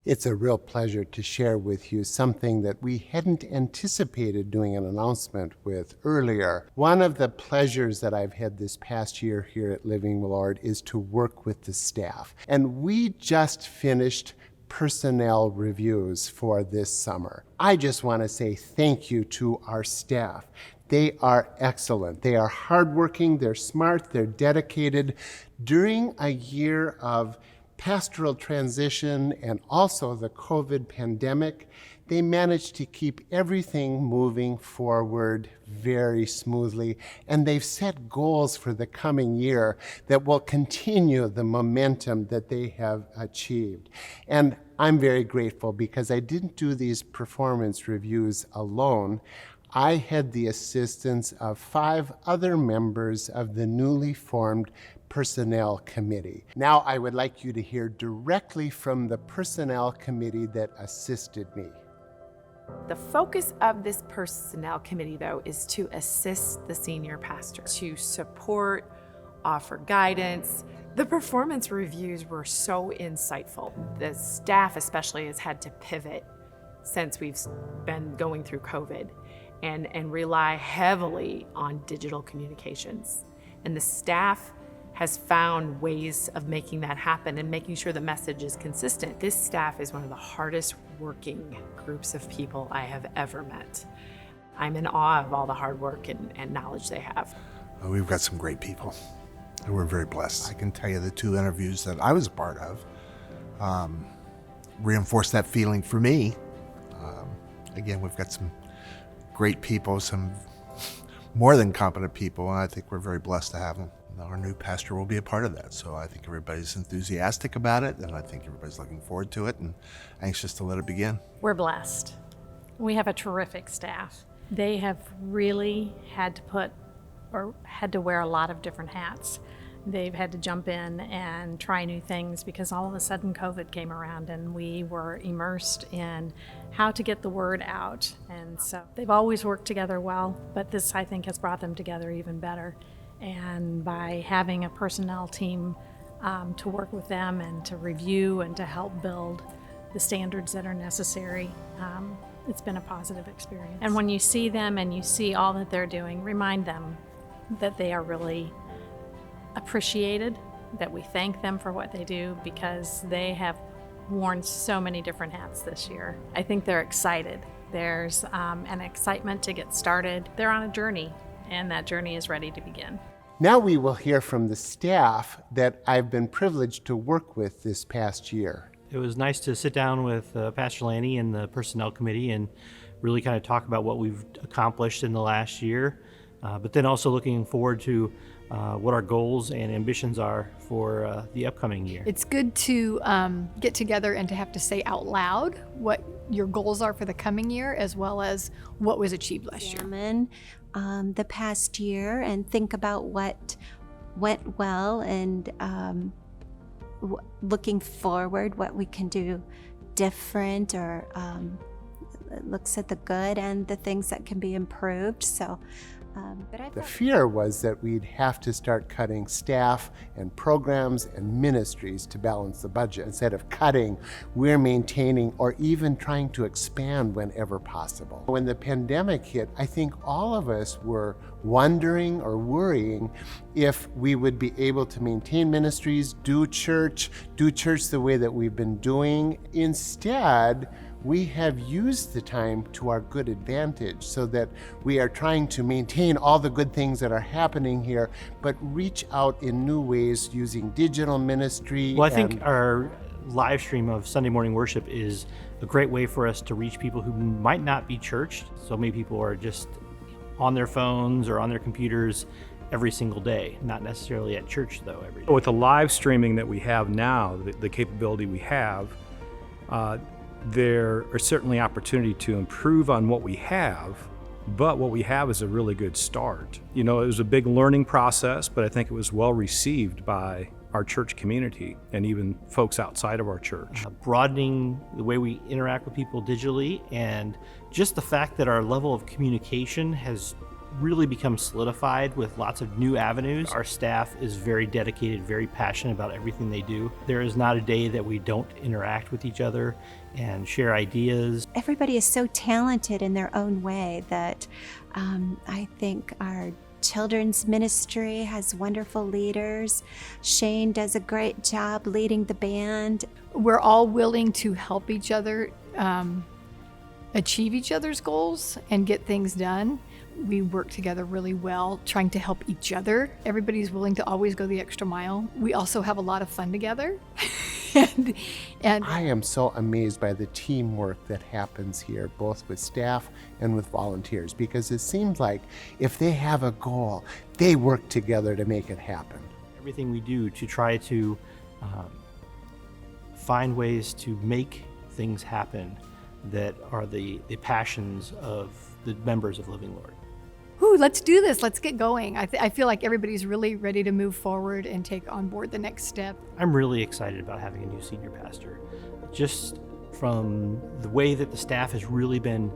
It's a real pleasure to share with you something that we hadn't anticipated doing an announcement with earlier. One of the pleasures that I've had this past year here at Living Lord is to work with the staff. And we just finished personnel reviews for this summer. I just want to say thank you to our staff. They are excellent. They are hardworking, they're smart, they're dedicated. During a year of pastoral transition and also the COVID pandemic, they managed to keep everything moving forward very smoothly, and they've set goals for the coming year that will continue the momentum that they have achieved. And I'm very grateful because I didn't do these performance reviews alone. I had the assistance of 5 other members of the newly formed Personnel Committee. Now I would like you to hear directly from the Personnel Committee that assisted me. The focus of this Personnel Committee, though, is to assist the senior pastor, to support, offer guidance. The performance reviews were so insightful. The staff especially has had to pivot since we've been going through COVID and rely heavily on digital communications. And the staff has found ways of making that happen and making sure the message is consistent. This staff is one of the hardest working groups of people I have ever met. I'm in awe of all the hard work and knowledge they have. We've got some great people, and we're very blessed. I can tell you the 2 interviews that I was a part of reinforced that feeling for me. Again, we've got some great people, some more than competent people, and I think we're very blessed to have them. Our new pastor will be a part of that, so I think everybody's enthusiastic about it, and I think everybody's looking forward to it and anxious to let it begin. We're blessed. We have a terrific staff. They have really had to wear a lot of different hats. They've had to jump in and try new things because all of a sudden COVID came around and we were immersed in how to get the word out. And so they've always worked together well, but this, I think, has brought them together even better. And by having a personnel team to work with them and to review and to help build the standards that are necessary, it's been a positive experience. And when you see them and you see all that they're doing, remind them that they are really appreciated, that we thank them for what they do because they have worn so many different hats this year. I think they're excited. There's an excitement to get started. They're on a journey, and that journey is ready to begin. Now we will hear from the staff that I've been privileged to work with this past year. It was nice to sit down with Pastor Lanny and the Personnel Committee and really kind of talk about what we've accomplished in the last year, but then also looking forward to what our goals and ambitions are for the upcoming year. It's good to get together and to have to say out loud what your goals are for the coming year as well as what was achieved last year. Examine the past year and think about what went well and looking forward, what we can do different, or looks at the good and the things that can be improved. So. The fear was that we'd have to start cutting staff and programs and ministries to balance the budget. Instead of cutting, we're maintaining or even trying to expand whenever possible. When the pandemic hit, I think all of us were wondering or worrying if we would be able to maintain ministries, do church the way that we've been doing. Instead, we have used the time to our good advantage so that we are trying to maintain all the good things that are happening here, but reach out in new ways using digital ministry. Well, I think our live stream of Sunday morning worship is a great way for us to reach people who might not be churched. So many people are just on their phones or on their computers every single day, not necessarily at church though every day. With the live streaming that we have now, the capability we have, there are certainly opportunity to improve on what we have, but what we have is a really good start. You know, it was a big learning process, but I think it was well received by our church community and even folks outside of our church. Broadening the way we interact with people digitally, and just the fact that our level of communication has really become solidified with lots of new avenues. Our staff is very dedicated, very passionate about everything they do. There is not a day that we don't interact with each other and share ideas. Everybody is so talented in their own way that I think our children's ministry has wonderful leaders. Shane does a great job leading the band. We're all willing to help each other achieve each other's goals and get things done. We work together really well, trying to help each other. Everybody's willing to always go the extra mile. We also have a lot of fun together. and I am so amazed by the teamwork that happens here, both with staff and with volunteers, because it seems like if they have a goal, they work together to make it happen. Everything we do to try to find ways to make things happen that are the passions of the members of Living Lord. Ooh, let's do this. Let's get going. I feel like everybody's really ready to move forward and take on board the next step. I'm really excited about having a new senior pastor. Just from the way that the staff has really been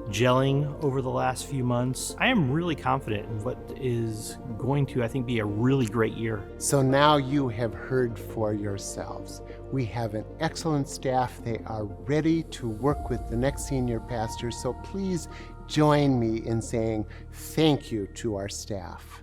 gelling over the last few months, I am really confident in what is going to, I think, be a really great year. So now you have heard for yourselves. We have an excellent staff. They are ready to work with the next senior pastor. So please join me in saying thank you to our staff.